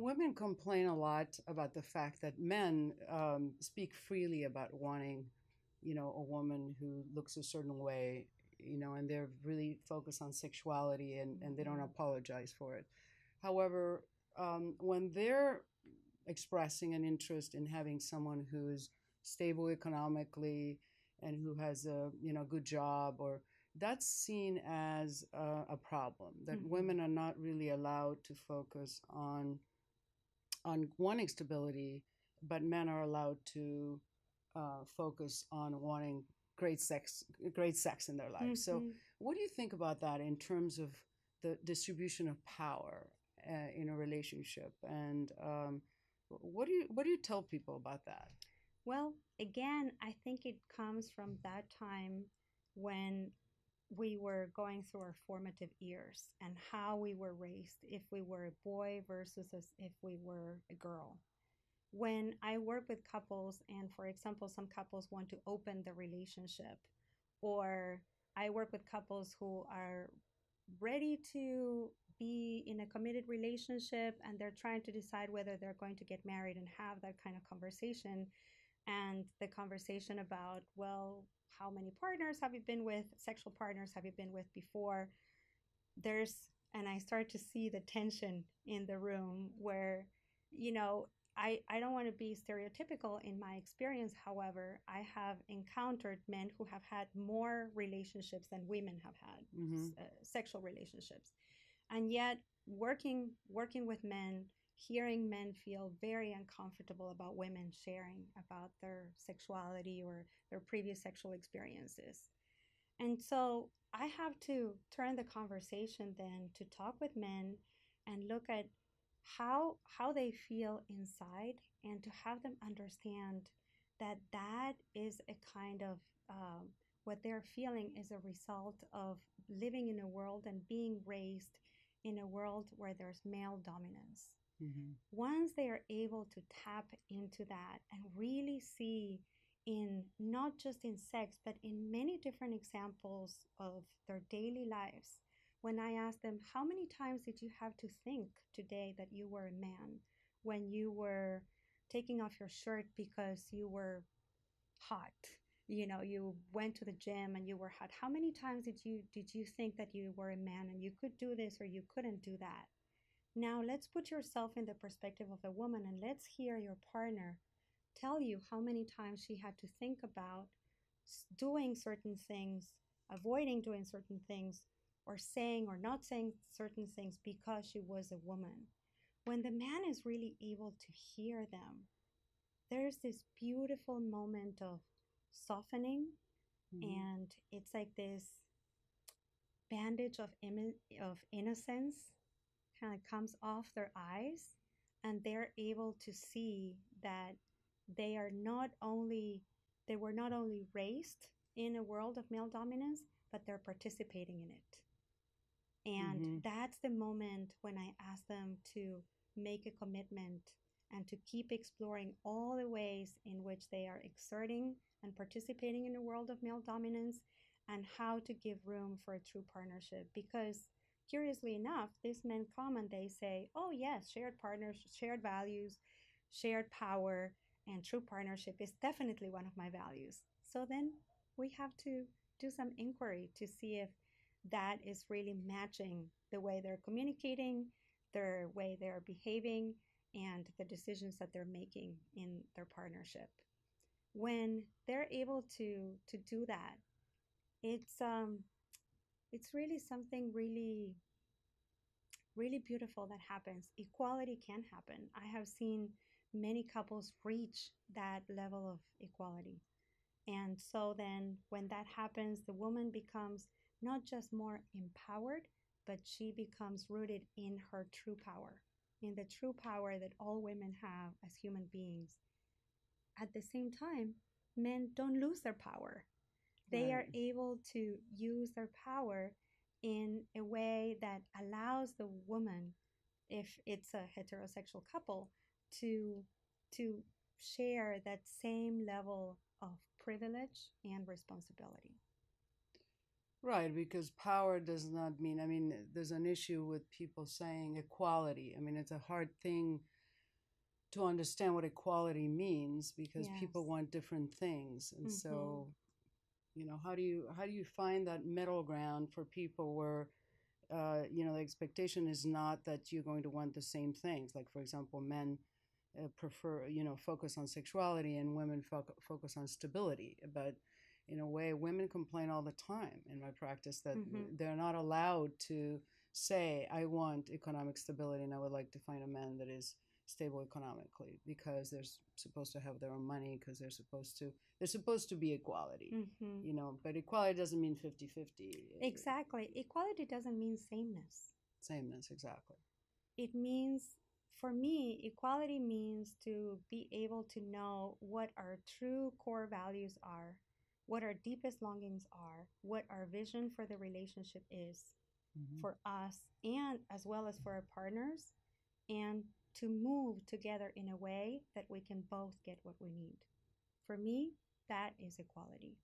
Women complain a lot about the fact that men speak freely about wanting, a woman who looks a certain way, and they're really focused on sexuality and they don't apologize for it. However, when they're expressing an interest in having someone who's stable economically and who has a good job, or that's seen as a problem, that women are not really allowed to focus on wanting stability, but men are allowed to focus on wanting great sex in their life. So, what do you think about that in terms of the distribution of power in a relationship? And what do you tell people about that? Well, again, I think it comes from that time when we were going through our formative years and how we were raised, if we were a boy versus if we were a girl. When I work with couples, and for example, some couples want to open the relationship, or I work with couples who are ready to be in a committed relationship and they're trying to decide whether they're going to get married and have that kind of conversation. And the conversation about, well, how many partners have you been with, sexual partners have you been with before? And I start to see the tension in the room where, I don't want to be stereotypical in my experience. However, I have encountered men who have had more relationships than women have had, sexual relationships. And yet, working with men, hearing men feel very uncomfortable about women sharing about their sexuality or their previous sexual experiences. And so I have to turn the conversation then to talk with men and look at how they feel inside, and to have them understand that that is a kind of what they're feeling is a result of living in a world and being raised in a world where there's male dominance. Once they are able to tap into that and really see, in not just in sex but in many different examples of their daily lives, when I ask them, how many times did you have to think today that you were a man when you were taking off your shirt because you were hot? You went to the gym and you were hot. How many times did you think that you were a man and you could do this or you couldn't do that? Now let's put yourself in the perspective of a woman, and let's hear your partner tell you how many times she had to think about doing certain things, avoiding doing certain things, or saying or not saying certain things because she was a woman. When the man is really able to hear them, there's this beautiful moment of softening, and it's like this bandage of innocence kind of comes off their eyes, and they're able to see that they were not only raised in a world of male dominance, but they're participating in it. And that's the moment when I ask them to make a commitment and to keep exploring all the ways in which they are exerting and participating in a world of male dominance, and how to give room for a true partnership. Because curiously enough, these men come and they say, oh yes, shared partners, shared values, shared power, and true partnership is definitely one of my values. So then we have to do some inquiry to see if that is really matching the way they're communicating, their way they're behaving, and the decisions that they're making in their partnership. When they're able to do that, it's really something really beautiful that happens. Equality can happen. I have seen many couples reach that level of equality. And so then when that happens, the woman becomes not just more empowered, but she becomes rooted in her true power, in the true power that all women have as human beings. At the same time, men don't lose their power. They are able to use their power in a way that allows the woman, if it's a heterosexual couple, to to share that same level of privilege and responsibility. Right, because power does not mean, I mean, there's an issue with people saying equality. I mean, it's a hard thing to understand what equality means because people Yes. want different things. And Mm-hmm. so, how do you find that middle ground for people where the expectation is not that you're going to want the same things. Like, for example, men prefer, focus on sexuality and women focus on stability. But in a way, women complain all the time in my practice that Mm-hmm. they're not allowed to say, I want economic stability and I would like to find a man that is stable economically because they're supposed to have their own money because they're supposed to be equality, Mm-hmm. but equality doesn't mean 50-50. Exactly. Equality doesn't mean sameness. Sameness, exactly. It means, for me, equality means to be able to know what our true core values are, what our deepest longings are, what our vision for the relationship is Hmm. for us and as well as for our partners, and to move together in a way that we can both get what we need. For me, that is equality.